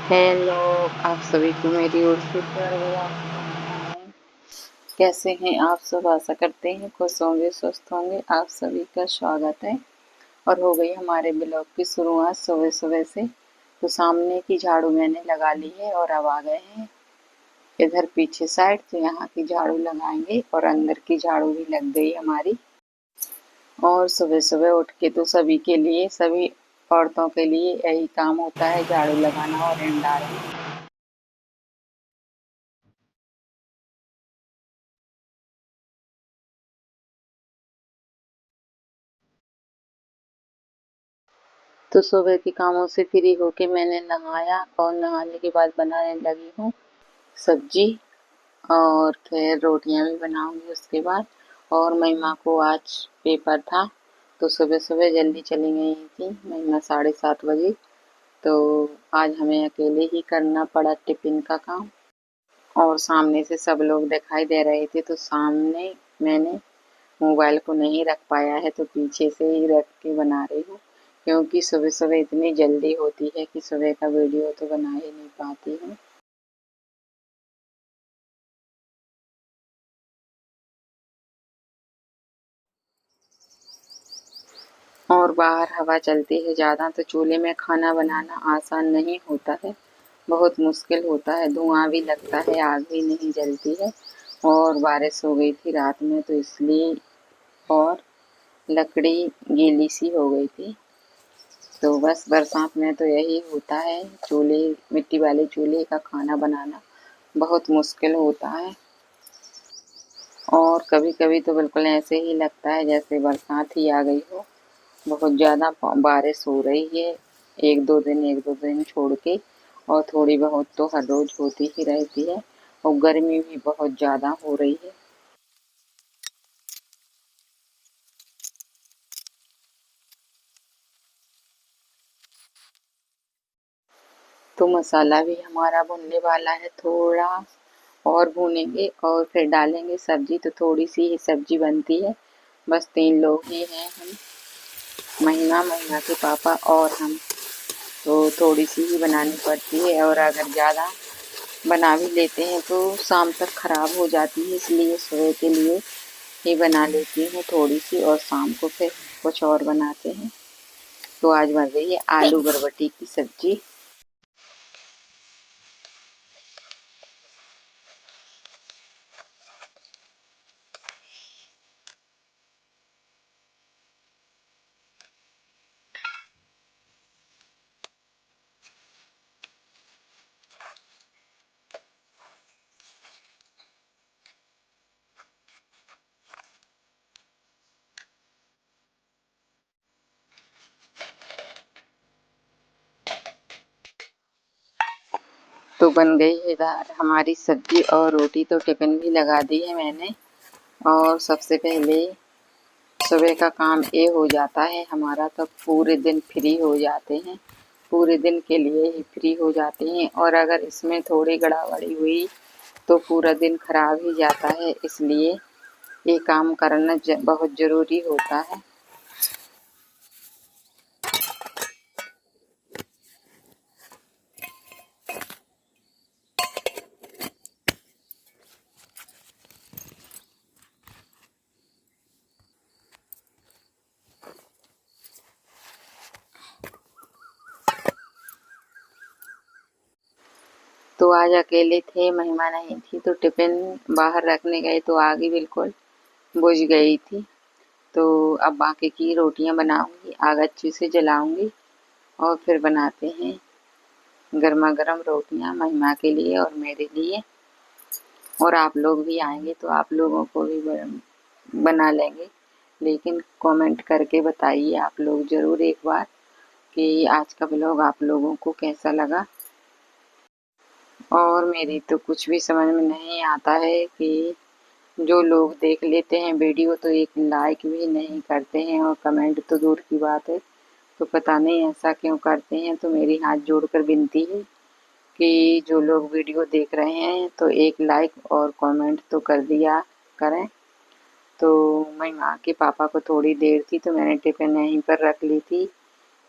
Hello, आप सभी को मेरी ओर से प्यार भरा नमस्कार। कैसे हैं आप सब? आशा करते हैं खुश होंगे, स्वस्थ होंगे। आप सभी का स्वागत है। और हो गई हमारे ब्लॉग की शुरुआत सुबह सुबह से। तो सामने की झाड़ू मैंने लगा ली है और अब आ गए हैं इधर पीछे साइड, तो यहाँ की झाड़ू लगाएंगे और अंदर की झाड़ू भी लग गई हमारी। और सुबह सुबह उठ के तो सभी के लिए, सभी औरतों के लिए यही काम होता है, झाड़ू लगाना और इन डालना। तो सुबह के कामों से फ्री होके मैंने नहाया और नहाने के बाद बनाने लगी हूँ सब्जी। और फिर रोटियां भी बनाऊंगी उसके बाद। और महिमा को आज पेपर था, तो सुबह सुबह जल्दी चली गई थी महिमा 7:30 बजे। तो आज हमें अकेले ही करना पड़ा टिफिन का काम। और सामने से सब लोग दिखाई दे रहे थे, तो सामने मैंने मोबाइल को नहीं रख पाया है, तो पीछे से ही रख के बना रही हूँ। क्योंकि सुबह सुबह इतनी जल्दी होती है कि सुबह का वीडियो तो बना ही नहीं पाती हूँ। और बाहर हवा चलती है ज़्यादा, तो चूल्हे में खाना बनाना आसान नहीं होता है, बहुत मुश्किल होता है। धुआं भी लगता है, आग भी नहीं जलती है। और बारिश हो गई थी रात में, तो इसलिए और लकड़ी गीली सी हो गई थी। तो बस बरसात में तो यही होता है, चूल्हे, मिट्टी वाले चूल्हे का खाना बनाना बहुत मुश्किल होता है। और कभी कभी तो बिल्कुल ऐसे ही लगता है जैसे बरसात ही आ गई हो। बहुत ज़्यादा बारिश हो रही है, एक दो दिन छोड़ के। और थोड़ी बहुत तो हर रोज होती ही रहती है। और गर्मी भी बहुत ज़्यादा हो रही है। तो मसाला भी हमारा भुनने वाला है, थोड़ा और भूनेंगे और फिर डालेंगे सब्जी। तो थोड़ी सी ही सब्जी बनती है, बस 3 लोग ही हैं हम, महिमा के पापा और हम। तो थोड़ी सी ही बनानी पड़ती है, और अगर ज़्यादा बना भी लेते हैं तो शाम तक खराब हो जाती है, इसलिए सुबह के लिए ही बना लेती हूँ थोड़ी सी, और शाम को फिर कुछ और बनाते हैं। तो आज बन रही है आलू बरबटी की सब्जी। तो बन गई है दाल हमारी सब्जी और रोटी, तो टिफिन भी लगा दी है मैंने। और सबसे पहले सुबह का काम ये हो जाता है हमारा, तो पूरे दिन फ्री हो जाते हैं, पूरे दिन के लिए ही फ्री हो जाते हैं। और अगर इसमें थोड़ी गड़बड़ी हुई तो पूरा दिन खराब ही जाता है, इसलिए ये काम करना बहुत ज़रूरी होता है। तो आज अकेले थे, महिमा नहीं थी, तो टिफिन बाहर रखने गए तो आग ही बिल्कुल बुझ गई थी। तो अब बाकी की रोटियां बनाऊंगी, आग अच्छे से जलाऊंगी और फिर बनाते हैं गर्मा गर्म रोटियां महिमा के लिए और मेरे लिए। और आप लोग भी आएंगे तो आप लोगों को भी बना लेंगे। लेकिन कमेंट करके बताइए आप लोग ज़रूर एक बार कि आज का ब्लॉग आप लोगों को कैसा लगा। और मेरी तो कुछ भी समझ में नहीं आता है कि जो लोग देख लेते हैं वीडियो तो एक लाइक भी नहीं करते हैं, और कमेंट तो दूर की बात है। तो पता नहीं ऐसा क्यों करते हैं। तो मेरी हाथ जोड़कर विनती है कि जो लोग वीडियो देख रहे हैं तो एक लाइक और कमेंट तो कर दिया करें। तो मैं माँ के पापा को थोड़ी देर थी, तो मैंने टिफिन यहीं पर रख ली थी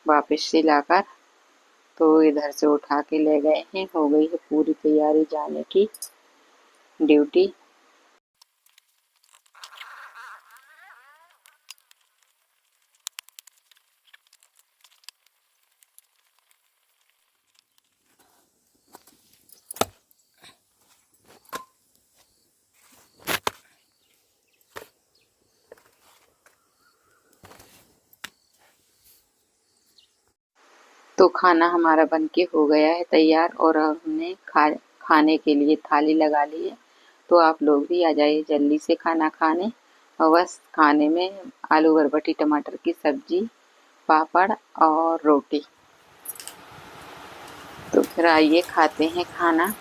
वापस से लाकर। तो इधर से उठा के ले गए हैं। हो गई है पूरी तैयारी जाने की ड्यूटी। तो खाना हमारा बनके हो गया है तैयार और अब हमने खाने के लिए थाली लगा ली है। तो आप लोग भी आ जाइए जल्दी से खाना खाने। और बस खाने में आलू बरबटी टमाटर की सब्जी, पापड़ और रोटी। तो फिर आइए खाते हैं खाना।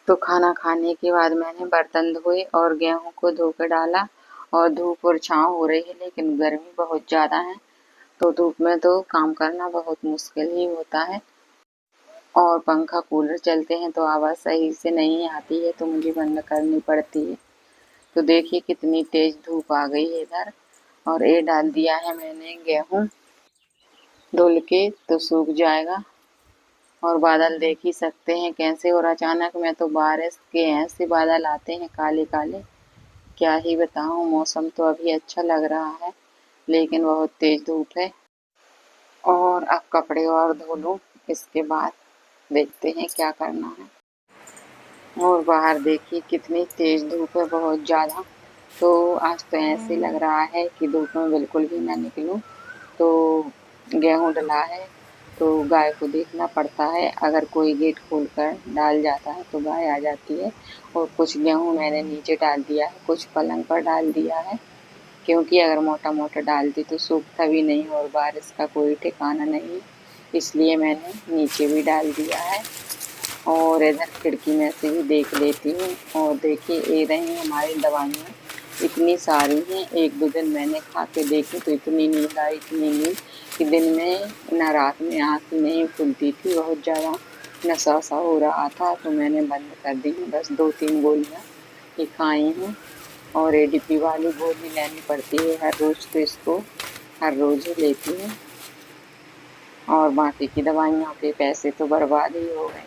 तो खाना खाने के बाद मैंने बर्तन धोए और गेहूं को धो कर डाला। और धूप और छांव हो रही है लेकिन गर्मी बहुत ज़्यादा है। तो धूप में तो काम करना बहुत मुश्किल ही होता है। और पंखा कूलर चलते हैं तो आवाज़ सही से नहीं आती है तो मुझे बंद करनी पड़ती है। तो देखिए कितनी तेज धूप आ गई है इधर। और ये डाल दिया है मैंने गेहूं धुल के तो सूख जाएगा। और बादल देख ही सकते हैं कैसे। और अचानक में तो बारिश के ऐसे बादल आते हैं काले काले, क्या ही बताऊं। मौसम तो अभी अच्छा लग रहा है लेकिन बहुत तेज धूप है। और अब कपड़े और धो लूं, इसके बाद देखते हैं क्या करना है। और बाहर देखिए कितनी तेज धूप है, बहुत ज़्यादा। तो आज तो ऐसे लग रहा है कि धूप में बिल्कुल भी ना निकलूं। तो गेहूं डला है तो गाय को देखना पड़ता है। अगर कोई गेट खोल कर डाल जाता है तो गाय आ जाती है। और कुछ गेहूं मैंने नीचे डाल दिया है, कुछ पलंग पर डाल दिया है। क्योंकि अगर मोटा मोटा डालती तो सूखता भी नहीं और बारिश का कोई ठिकाना नहीं, इसलिए मैंने नीचे भी डाल दिया है। और इधर खिड़की में से भी देख लेती हूँ। और देखिए ये रही हमारी दवाइयाँ, इतनी सारी हैं। एक दो दिन मैंने खा के देखी तो इतनी नींद आई, इतनी नींद कि दिन में न रात में आँख नहीं खुलती थी, बहुत ज़्यादा नशा सा हो रहा था। तो मैंने बंद कर दी हूँ, बस 2-3 गोलियाँ ही खाई हूँ। और एडीपी वाली गोली लेनी पड़ती है हर रोज़, तो इसको हर रोज़ ही लेती हूँ। और बाकी की दवाइयों के पैसे तो बर्बाद ही हो गए।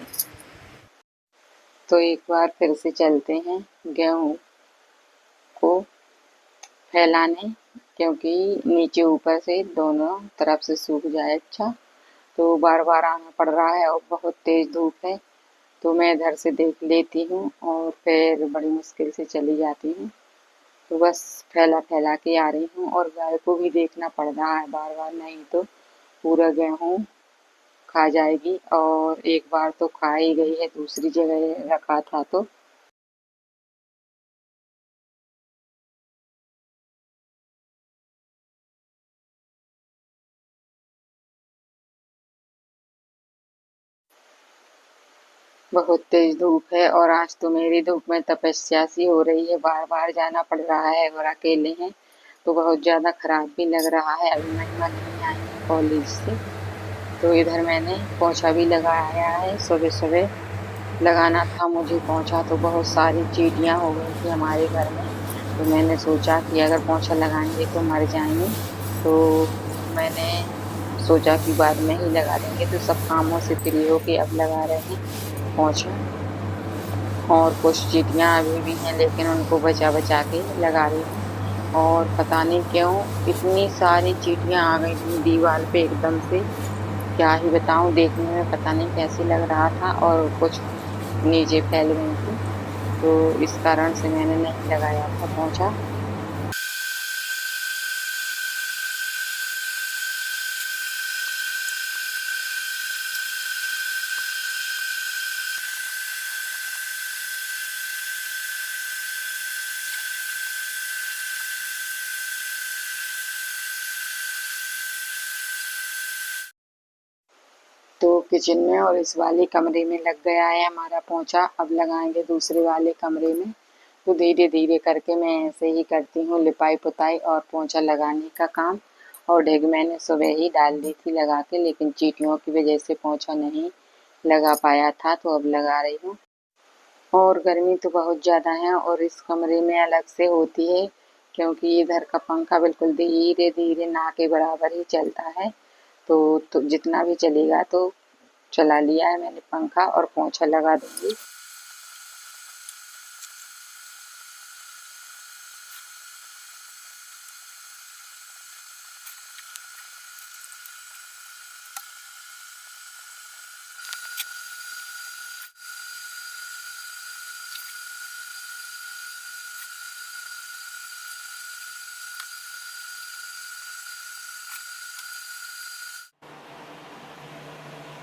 तो एक बार फिर से चलते हैं गेहूं को फैलाने, क्योंकि नीचे ऊपर से दोनों तरफ से सूख जाए अच्छा। तो बार बार आना पड़ रहा है और बहुत तेज धूप है। तो मैं इधर से देख लेती हूँ और फिर बड़ी मुश्किल से चली जाती हूँ। तो बस फैला फैला के आ रही हूँ। और गाय को भी देखना पड़ रहा है बार बार, नहीं तो पूरा गेहूं खा जाएगी। और एक बार तो खा ही गई है, दूसरी जगह रखा था तो। बहुत तेज धूप है और आज तो मेरी धूप में तपस्या सी हो रही है, बार बार जाना पड़ रहा है और अकेले हैं तो बहुत ज़्यादा खराब भी लग रहा है। अभी महिमा नहीं आई है कॉलेज से। तो इधर मैंने पोछा भी लगाया है, सुबह सुबह लगाना था मुझे पोछा। तो बहुत सारी चींटियाँ हो गई थी हमारे घर में। तो मैंने सोचा कि अगर पोछा लगाएंगे तो मर जाएंगे, तो मैंने सोचा कि बाद में ही लगा देंगे। तो सब कामों से फ्री होके अब लगा रहे हैं पोछा। और कुछ चींटियाँ अभी भी हैं लेकिन उनको बचा बचा के लगा रही हूँ। और पता नहीं क्यों इतनी सारी चींटियाँ आ गई थी दीवार पे एकदम से, क्या ही बताऊँ। देखने में पता नहीं कैसे लग रहा था और कुछ नीचे फैल गई थी। तो इस कारण से मैंने नहीं लगाया था पोंछा। तो किचन में और इस वाले कमरे में लग गया है हमारा पोंछा। अब लगाएंगे दूसरे वाले कमरे में। तो धीरे धीरे करके मैं ऐसे ही करती हूँ लिपाई पुताई और पोंछा लगाने का काम। और ढेग मैंने सुबह ही डाल दी थी लगा के, लेकिन चींटियों की वजह से पोंछा नहीं लगा पाया था, तो अब लगा रही हूँ। और गर्मी तो बहुत ज़्यादा है और इस कमरे में अलग से होती है, क्योंकि इधर का पंखा बिल्कुल धीरे धीरे ना के बराबर ही चलता है। तो जितना भी चलेगा तो चला लिया है मैंने पंखा और पोंछा लगा दूंगी।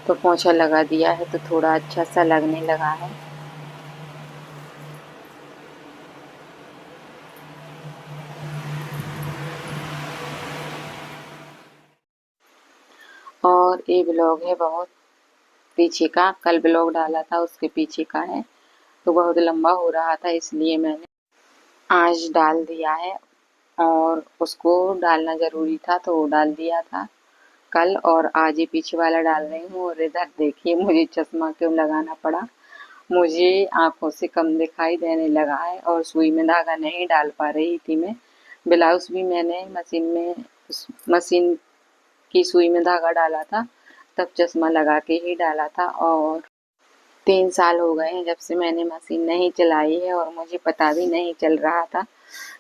तो पोंछा लगा दिया है तो थोड़ा अच्छा सा लगने लगा है। और ये ब्लॉग है बहुत पीछे का, कल ब्लॉग डाला था उसके पीछे का है, तो बहुत लंबा हो रहा था इसलिए मैंने आज डाल दिया है। और उसको डालना ज़रूरी था तो वो डाल दिया था कल, और आज ही पीछे वाला डाल रही हूँ। और इधर देखिए मुझे चश्मा क्यों लगाना पड़ा, मुझे आंखों से कम दिखाई देने लगा है और सुई में धागा नहीं डाल पा रही थी मैं। ब्लाउज भी मैंने मशीन की सुई में धागा डाला था, तब चश्मा लगा के ही डाला था। और 3 साल हो गए हैं जब से मैंने मशीन नहीं चलाई है और मुझे पता भी नहीं चल रहा था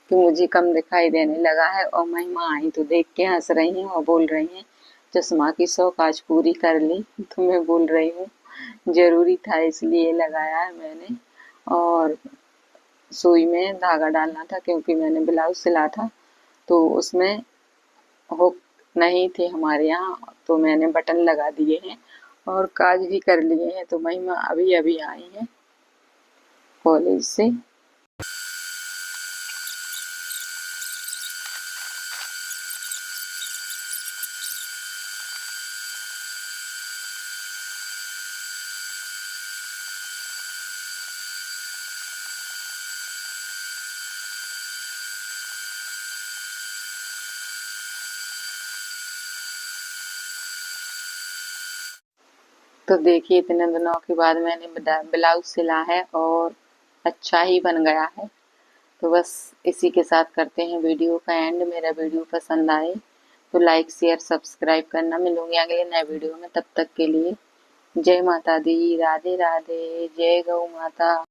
कि मुझे कम दिखाई देने लगा है। और महिमा आई तो देख के हंस रही हैं और बोल रही हैं चश्मा की शौक आज पूरी कर ली। तो मैं बोल रही हूँ जरूरी था इसलिए लगाया है मैंने। और सुई में धागा डालना था क्योंकि मैंने ब्लाउज सिला था तो उसमें हुक नहीं थे हमारे यहाँ, तो मैंने बटन लगा दिए हैं और काज भी कर लिए हैं। तो महिमा अभी अभी आई हैं कॉलेज से। तो देखिए इतने दिनों के बाद मैंने ब्लाउज सिला है और अच्छा ही बन गया है। तो बस इसी के साथ करते हैं वीडियो का एंड। मेरा वीडियो पसंद आए तो लाइक शेयर सब्सक्राइब करना। मिलूंगी अगले नए वीडियो में, तब तक के लिए जय माता दी, राधे राधे, जय गौ माता।